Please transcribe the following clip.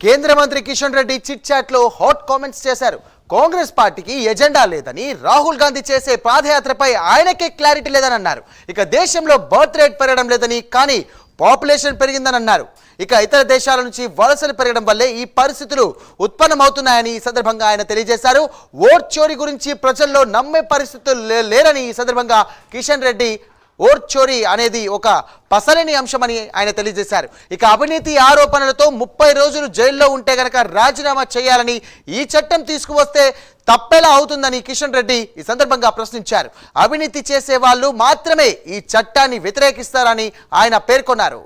కేంద్ర మంత్రి Kishan Reddy chit chat లో హాట్ కామెంట్స్ చేశారు. కాంగ్రెస్ పార్టీకి ఎజెండా లేదని, రాహుల్ గాంధీ చేసే పాదయాత్రపై ఆయనకే క్లారిటీ లేదని అన్నారు. ఇక దేశంలో బర్త్ రేట్ పెరగడం లేదని, కానీ పాపులేషన్ పెరిగిందని అన్నారు. ఇక ఇతర దేశాల నుంచి వలసలు పెరగడం వల్లే ఈ పరిస్థితులు ఉత్పన్నమవుతున్నాయని ఈ సందర్భంగా ఆయన తెలియజేశారు. ఓట్ చోరీ గురించి ప్రజల్లో నమ్మే పరిస్థితులు లేరని ఈ సందర్భంగా కిషన్ రెడ్డి ఓట్ చోరీ అనేది ఒక పసలేని అంశమని ఆయన తెలియజేశారు. ఇక అవినీతి ఆరోపణలతో 30 రోజులు జైల్లో ఉంటే గనక రాజీనామా చేయాలని, ఈ చట్టం తీసుకువస్తే తప్పెలా అవుతుందని కిషన్ రెడ్డి ఈ సందర్భంగా ప్రశ్నించారు. అవినీతి చేసే వాళ్ళు మాత్రమే ఈ చట్టాన్ని వ్యతిరేకిస్తారని ఆయన పేర్కొన్నారు.